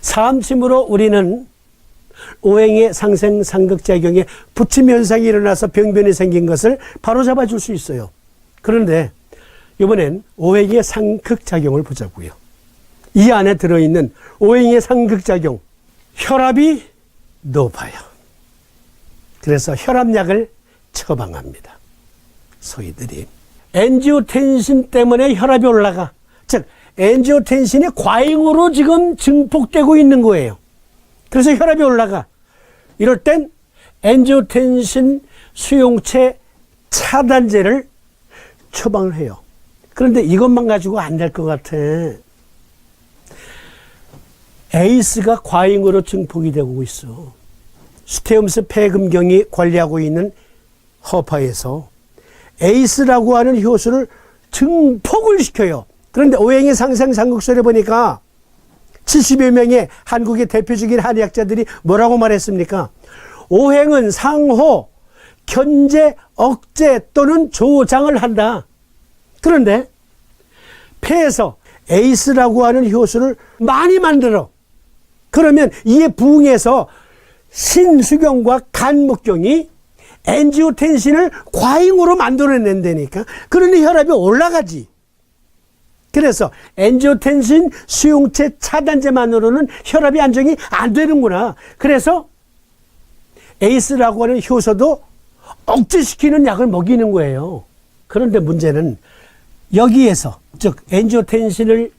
사암침으로 우리는 오행의 상생 상극작용에 부침 현상이 일어나서 병변이 생긴 것을 바로잡아 줄 수 있어요. 그런데 이번엔 오행의 상극작용을 보자고요. 이 안에 들어있는 오행의 상극작용, 혈압이 높아요. 그래서 혈압약을 처방합니다. 소위들이 엔지오텐신 때문에 혈압이 올라가. 즉 엔지오텐신이 과잉으로 지금 증폭되고 있는 거예요. 그래서 혈압이 올라가. 이럴 땐 엔지오텐신 수용체 차단제를 처방을 해요. 그런데 이것만 가지고 안 될 것 같아. 에이스가 과잉으로 증폭이 되고 있어. 스테움스 폐금경이 관리하고 있는 허파에서 에이스라고 하는 효소를 증폭을 시켜요. 그런데 오행의 상생 상극설에 보니까 70여 명의 한국의 대표적인 한의학자들이 뭐라고 말했습니까? 오행은 상호, 견제, 억제 또는 조장을 한다. 그런데 폐에서 에이스라고 하는 효소를 많이 만들어. 그러면 이에 부응해서 신수경과 간목경이 엔지오텐신을 과잉으로 만들어낸다니까. 그러니 혈압이 올라가지. 그래서 엔지오텐신 수용체 차단제만으로는 혈압이 안정이 안 되는구나. 그래서 에이스라고 하는 효소도 억제시키는 약을 먹이는 거예요. 그런데 문제는 여기에서, 즉 엔지오텐신을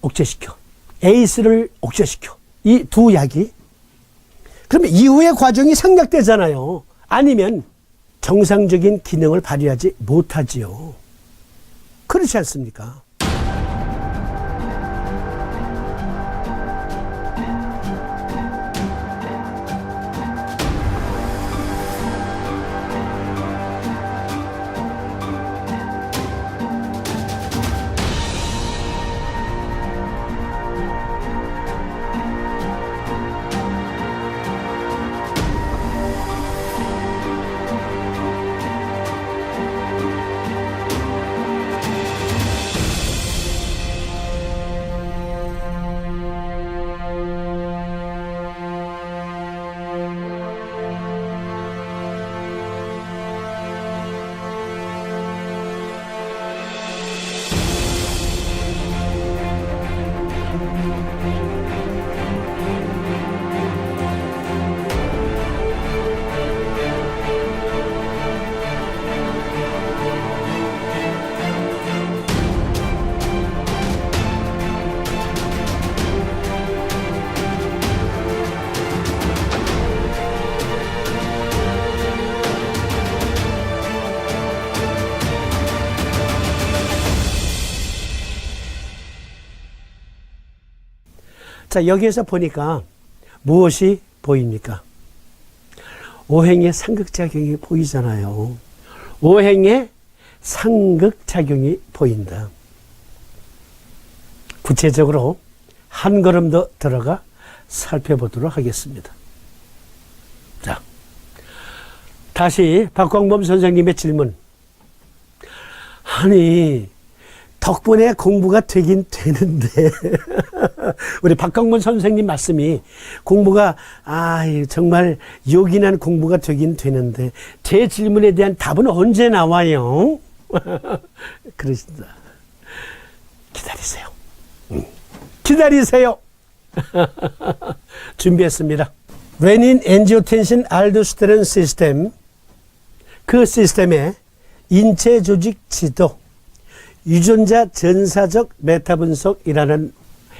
억제시켜, 에이스를 억제시켜, 이 두 약이 그러면 이후의 과정이 생략되잖아요. 아니면 정상적인 기능을 발휘하지 못하지요. 그렇지 않습니까? 자, 여기에서 보니까 무엇이 보입니까? 오행의 상극작용이 보이잖아요. 오행의 상극작용이 보인다. 구체적으로 한 걸음 더 들어가 살펴보도록 하겠습니다. 자, 다시 박광범 선생님의 질문. 아니, 덕분에 공부가 되긴 되는데 우리 박광범 선생님 말씀이 공부가 정말 요긴한 공부가 되긴 되는데 제 질문에 대한 답은 언제 나와요? 그러신다. 기다리세요. 기다리세요. 준비했습니다. 레닌 엔지오텐신 알도스테론 시스템, 그 시스템의 인체 조직 지도, 유전자 전사적 메타 분석이라는,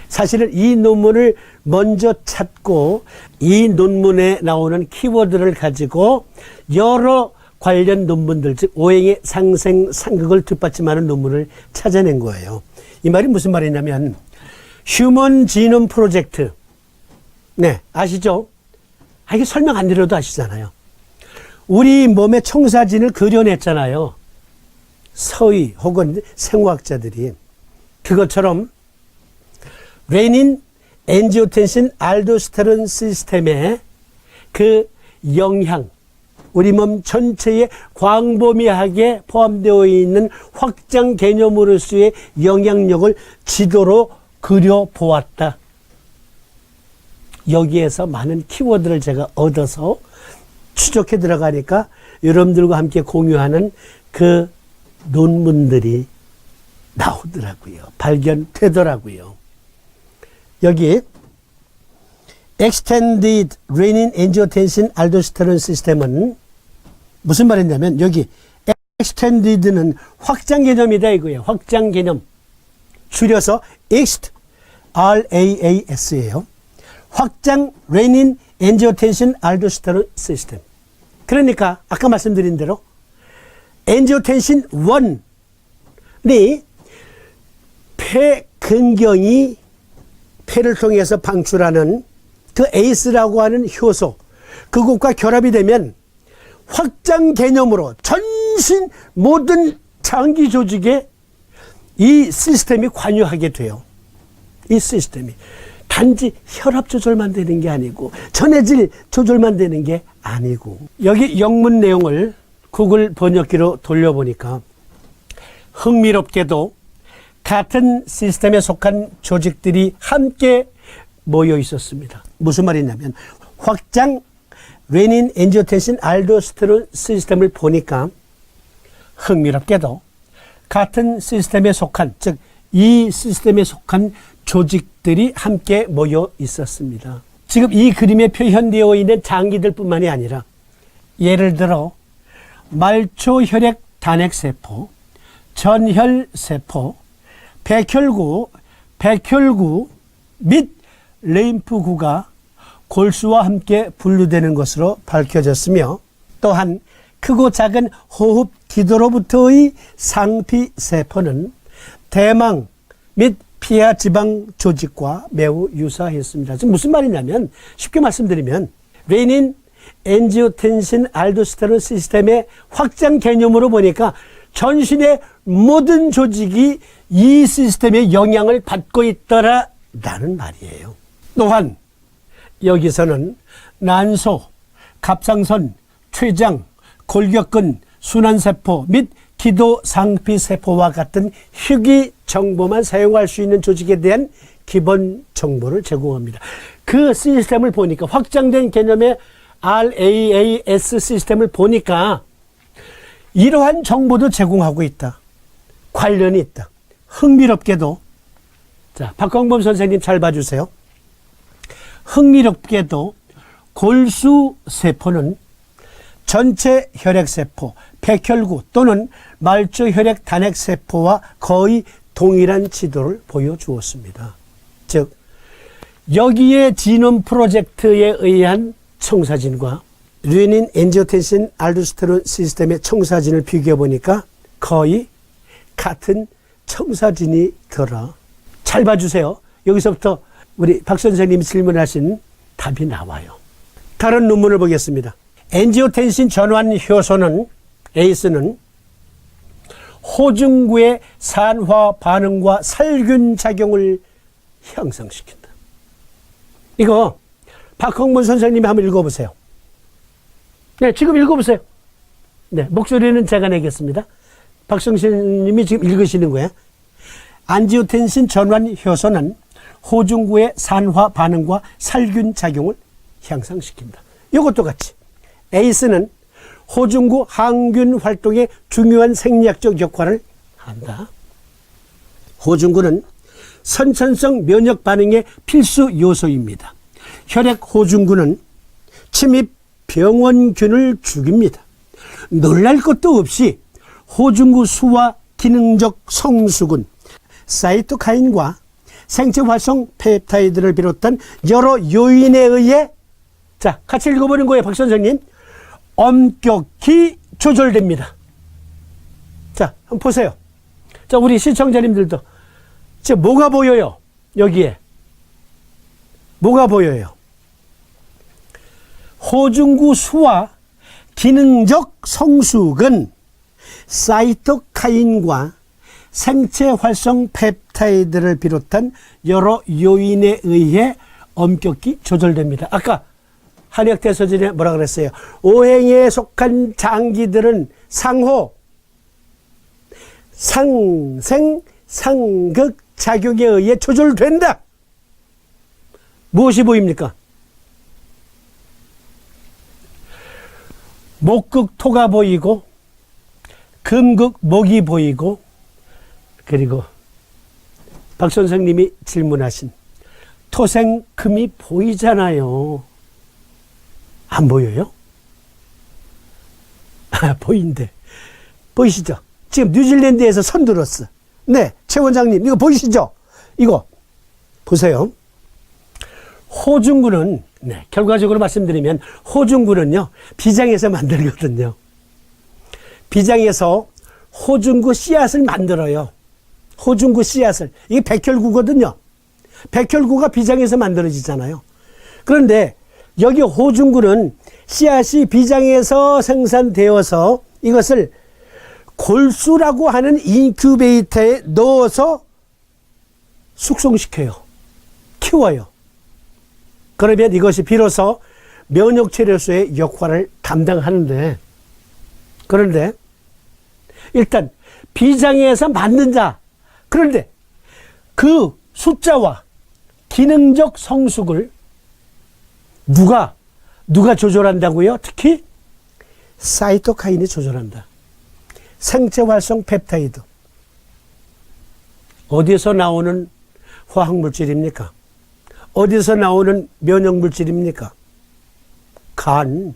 사실은 이 논문을 먼저 찾고 이 논문에 나오는 키워드를 가지고 여러 관련 논문들, 즉 오행의 상생 상극을 뒷받침하는 논문을 찾아낸 거예요. 이 말이 무슨 말이냐면 휴먼 지놈 프로젝트, 네, 아시죠? 이게 설명 안 드려도 아시잖아요. 우리 몸의 청사진을 그려냈잖아요. 서의 혹은 생화학자들이. 그것처럼 레닌 엔지오텐신 알도스테론 시스템의 그 영향, 우리 몸 전체에 광범위하게 포함되어 있는 확장 개념으로서의 영향력을 지도로 그려보았다. 여기에서 많은 키워드를 제가 얻어서 추적해 들어가니까 여러분들과 함께 공유하는 그 논문들이 나오더라고요. 발견되더라고요. 여기 Extended Renin-Angiotensin Aldosterone System은 무슨 말이냐면 여기 Extended는 확장 개념이다 이거예요. 확장 개념. 줄여서 Ext RAAS예요. 확장 Renin-Angiotensin Aldosterone System. 그러니까 아까 말씀드린 대로 엔지오텐신 1이 폐 근경이 폐를 통해서 방출하는 그 ACE라고 하는 효소, 그것과 결합이 되면 확장 개념으로 전신 모든 장기 조직에 이 시스템이 관여하게 돼요. 이 시스템이. 단지 혈압 조절만 되는 게 아니고 전해질 조절만 되는 게 아니고. 여기 영문 내용을 구글 번역기로 돌려보니까 흥미롭게도 같은 시스템에 속한 조직들이 함께 모여 있었습니다. 무슨 말이냐면 확장 레닌 엔지오텐신 알도스테론 시스템을 보니까 흥미롭게도 같은 시스템에 속한, 즉 이 시스템에 속한 조직들이 함께 모여 있었습니다. 지금 이 그림에 표현되어 있는 장기들 뿐만이 아니라 예를 들어 말초혈액 단핵세포, 전혈세포, 백혈구 및 림프구가 골수와 함께 분류되는 것으로 밝혀졌으며, 또한 크고 작은 호흡 기도로부터의 상피세포는 대망 및 피하 지방 조직과 매우 유사했습니다. 지금 무슨 말이냐면 쉽게 말씀드리면 레닌 엔지오텐신 알도스테론 시스템의 확장 개념으로 보니까 전신의 모든 조직이 이 시스템의 영향을 받고 있더라라는 말이에요. 또한 여기서는 난소, 갑상선, 췌장, 골격근, 순환세포 및 기도상피세포와 같은 희귀 정보만 사용할 수 있는 조직에 대한 기본 정보를 제공합니다. 그 시스템을 보니까 확장된 개념의 RAAS 시스템을 보니까 이러한 정보도 제공하고 있다. 관련이 있다. 흥미롭게도, 자, 박광범 선생님 잘 봐주세요. 흥미롭게도 골수세포는 전체 혈액세포, 백혈구 또는 말초혈액 단핵세포와 거의 동일한 지도를 보여주었습니다. 즉, 여기에 지놈 프로젝트에 의한 청사진과 레닌 엔지오텐신 알도스테론 시스템의 청사진을 비교해 보니까 거의 같은 청사진이 더라. 잘 봐주세요. 여기서부터 우리 박 선생님이 질문하신 답이 나와요. 다른 논문을 보겠습니다. 엔지오텐신 전환 효소는 ACE는 호중구의 산화 반응과 살균 작용을 향상시킨다. 이거 박홍문 선생님이 한번 읽어보세요. 네, 지금 읽어보세요. 네, 목소리는 제가 내겠습니다. 박성신님이 지금 읽으시는 거예요. 안지오텐신 전환 효소는 호중구의 산화 반응과 살균 작용을 향상시킨다. 이것도 같이 ACE는 호중구 항균 활동에 중요한 생리학적 역할을 한다. 호중구는 선천성 면역 반응의 필수 요소입니다. 혈액 호중구는 침입 병원균을 죽입니다. 놀랄 것도 없이 호중구 수와 기능적 성수군, 사이토카인과 생체 활성 펩타이드를 비롯한 여러 요인에 의해, 자, 같이 읽어보는 거예요, 박 선생님. 엄격히 조절됩니다. 자, 한번 보세요. 자, 우리 시청자님들도. 지금 뭐가 보여요? 여기에. 뭐가 보여요? 호중구 수와 기능적 성숙은 사이토카인과 생체 활성 펩타이드를 비롯한 여러 요인에 의해 엄격히 조절됩니다. 아까 한약대서전에 뭐라 그랬어요? 오행에 속한 장기들은 상호, 상생, 상극 작용에 의해 조절된다. 무엇이 보입니까? 목극 토가 보이고 금극 목이 보이고, 그리고 박 선생님이 질문하신 토생 금이 보이잖아요. 안 보여요? 보인대. 보이시죠? 지금 뉴질랜드에서 선 들었어. 네, 최 원장님 이거 보이시죠? 이거 보세요. 호중구는, 네, 결과적으로 말씀드리면 호중구는요 비장에서 만들거든요. 비장에서 호중구 씨앗을 만들어요. 호중구 씨앗을. 이게 백혈구거든요. 백혈구가 비장에서 만들어지잖아요. 그런데 여기 호중구는 씨앗이 비장에서 생산되어서 이것을 골수라고 하는 인큐베이터에 넣어서 숙성시켜요. 키워요. 그러면 이것이 비로소 면역체류소의 역할을 담당하는데, 그런데 일단 비장에서 만든다. 그런데 그 숫자와 기능적 성숙을 누가 조절한다고요? 특히 사이토카인이 조절한다. 생체활성 펩타이드. 어디서 나오는 화학물질입니까? 어디서 나오는 면역물질입니까? 간.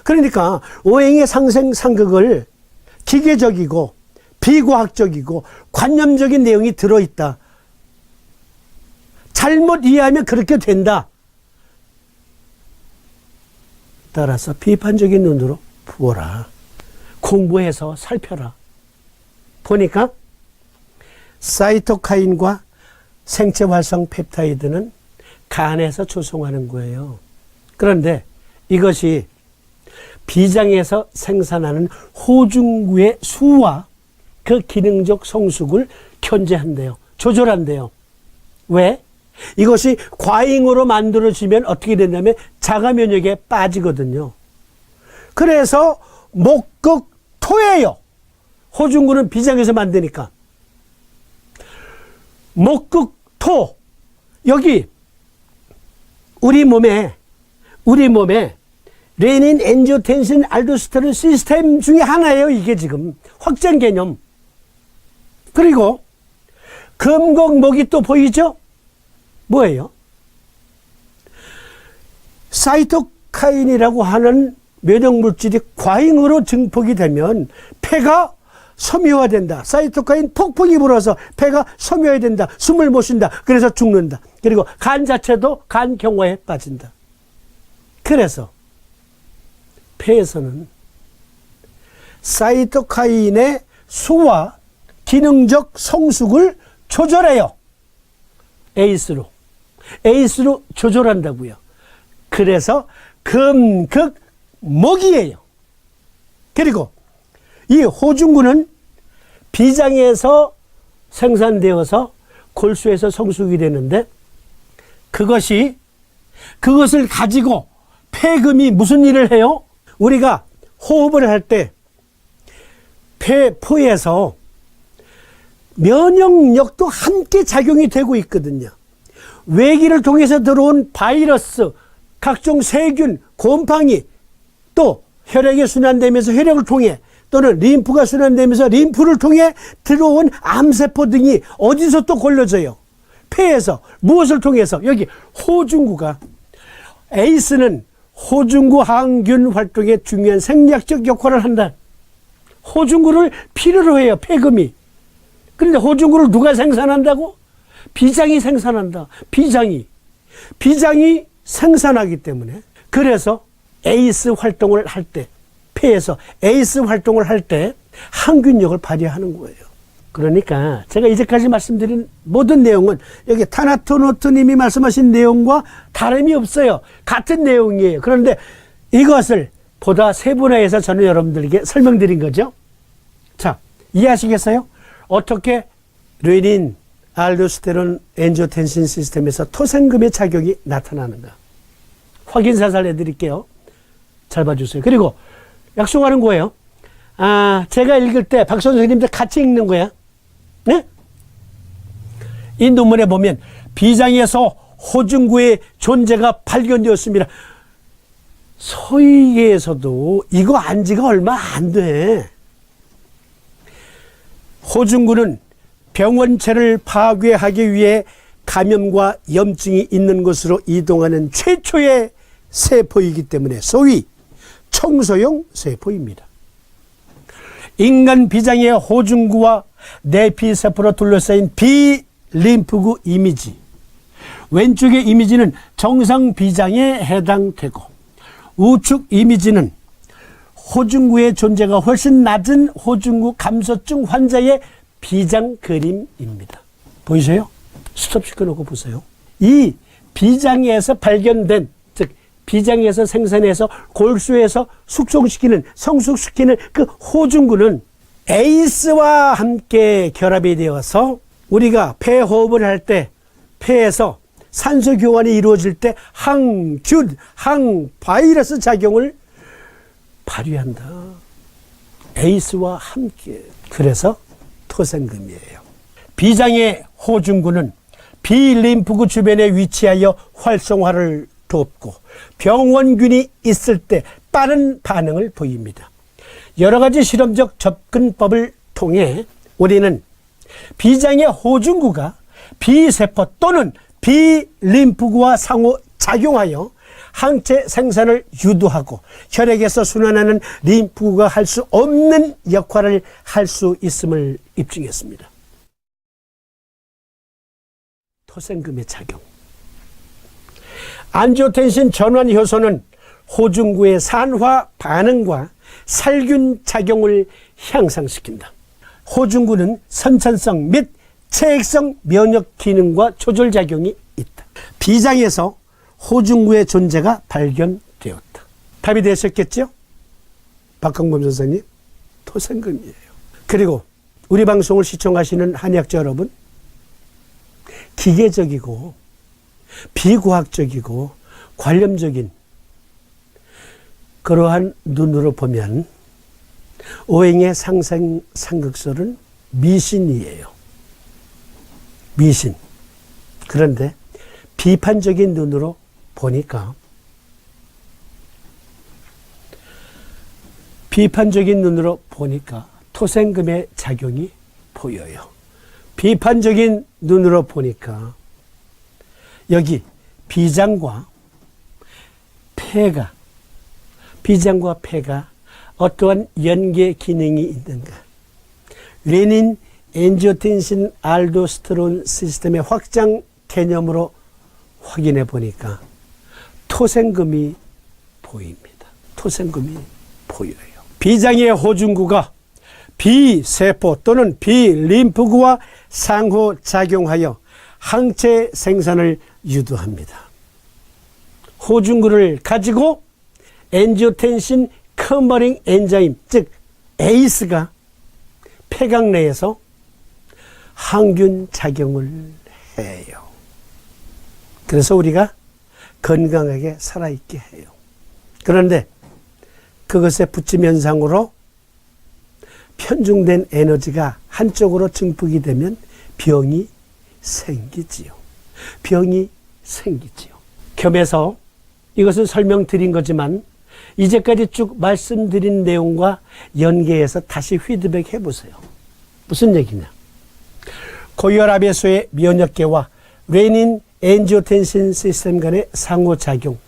그러니까 오행의 상생상극을 기계적이고 비과학적이고 관념적인 내용이 들어있다. 잘못 이해하면 그렇게 된다. 따라서 비판적인 눈으로 보라. 공부해서 살펴라. 보니까 사이토카인과 생체활성 펩타이드는 간에서 조성하는 거예요. 그런데 이것이 비장에서 생산하는 호중구의 수와 그 기능적 성숙을 견제한대요. 조절한대요. 왜? 이것이 과잉으로 만들어지면 어떻게 된다면 자가 면역에 빠지거든요. 그래서 목극토예요. 호중구는 비장에서 만드니까. 목극토. 여기 우리 몸에 레닌, 엔지오텐신, 알도스테론 시스템 중에 하나예요. 이게 지금 확장 개념. 그리고 금곡목이 또 보이죠? 뭐예요? 사이토카인이라고 하는 면역물질이 과잉으로 증폭이 되면 폐가 섬유화된다. 사이토카인 폭풍이 불어서 폐가 섬유화된다. 숨을 못 쉰다. 그래서 죽는다. 그리고 간 자체도 간 경화에 빠진다. 그래서 폐에서는 사이토카인의 수와 기능적 성숙을 조절해요. 에이스로 조절한다고요. 그래서 금극목이에요. 그리고 이 호중구는 비장에서 생산되어서 골수에서 성숙이 되는데, 그것을 가지고 폐금이 무슨 일을 해요? 우리가 호흡을 할 때 폐포에서 면역력도 함께 작용이 되고 있거든요. 외기를 통해서 들어온 바이러스, 각종 세균, 곰팡이, 또 혈액이 순환되면서 혈액을 통해, 또는 림프가 순환되면서 림프를 통해 들어온 암세포 등이 어디서 또 걸려져요? 폐에서. 무엇을 통해서? 여기 호중구가, 에이스는 호중구 항균 활동에 중요한 생략적 역할을 한다. 호중구를 필요로 해요, 폐금이. 그런데 호중구를 누가 생산한다고? 비장이 생산한다. 비장이 생산하기 때문에. 그래서 에이스 활동을 할 때, 폐에서 에이스 활동을 할 때 항균력을 발휘하는 거예요. 그러니까 제가 이제까지 말씀드린 모든 내용은 여기 타나토노트님이 말씀하신 내용과 다름이 없어요. 같은 내용이에요. 그런데 이것을 보다 세분화해서 저는 여러분들에게 설명드린 거죠. 자, 이해하시겠어요? 어떻게 레닌, 알도스테론, 엔지오텐신 시스템에서 토생금의 작용이 나타나는가. 확인 사살 해드릴게요. 잘 봐주세요. 그리고 약속하는 거예요. 제가 읽을 때 박 선생님들 같이 읽는 거야. 네? 이 논문에 보면 비장에서 호중구의 존재가 발견되었습니다. 소위계에서도 이거 안 지가 얼마 안 돼. 호중구는 병원체를 파괴하기 위해 감염과 염증이 있는 곳으로 이동하는 최초의 세포이기 때문에 소위 청소용 세포입니다. 인간 비장의 호중구와 내피세포로 둘러싸인 비림프구 이미지, 왼쪽의 이미지는 정상 비장에 해당되고 우측 이미지는 호중구의 존재가 훨씬 낮은 호중구 감소증 환자의 비장 그림입니다. 보이세요? 스톱 시켜놓고 보세요. 이 비장에서 발견된, 즉 비장에서 생산해서 골수에서 숙성시키는, 성숙시키는 그 호중구는 에이스와 함께 결합이 되어서 우리가 폐호흡을 할 때 폐에서 산소 교환이 이루어질 때 항균, 항바이러스 작용을 발휘한다. 에이스와 함께. 그래서 토생금이에요. 비장의 호중구는 비림프구 주변에 위치하여 활성화를 돕고 병원균이 있을 때 빠른 반응을 보입니다. 여러 가지 실험적 접근법을 통해 우리는 비장의 호중구가 비세포 또는 비림프구와 상호작용하여 항체 생산을 유도하고 혈액에서 순환하는 림프구가 할 수 없는 역할을 할 수 있음을 입증했습니다. 토생금의 작용. 안지오텐신 전환 효소는 호중구의 산화 반응과 살균 작용을 향상시킨다. 호중구는 선천성 및 체액성 면역 기능과 조절 작용이 있다. 비장에서 호중구의 존재가 발견되었다. 답이 되셨겠죠? 박강범 선생님, 토생금이에요. 그리고 우리 방송을 시청하시는 한의학자 여러분, 기계적이고 비과학적이고 관념적인 그러한 눈으로 보면 오행의 상생 상극설은 미신이에요. 미신. 그런데 비판적인 눈으로 보니까 토생금의 작용이 보여요. 비판적인 눈으로 보니까 여기 비장과 폐가 어떠한 연계 기능이 있는가. 레닌 엔지오텐신 알도스테론 시스템의 확장 개념으로 확인해 보니까 토생금이 보입니다. 토생금이 보여요. 비장의 호중구가 비세포 또는 비림프구와 상호작용하여 항체 생산을 유도합니다. 호중구를 가지고 엔지오텐신 컨버팅 엔자임, 즉 에이스가 폐각 내에서 항균 작용을 해요. 그래서 우리가 건강하게 살아있게 해요. 그런데 그것의 부침 현상으로 편중된 에너지가 한쪽으로 증폭이 되면 병이 생기지요. 겸해서 이것은 설명드린 거지만 이제까지 쭉 말씀드린 내용과 연계해서 다시 피드백 해보세요. 무슨 얘기냐? 고혈압에서의 면역계와 레닌 엔지오텐신 시스템 간의 상호작용,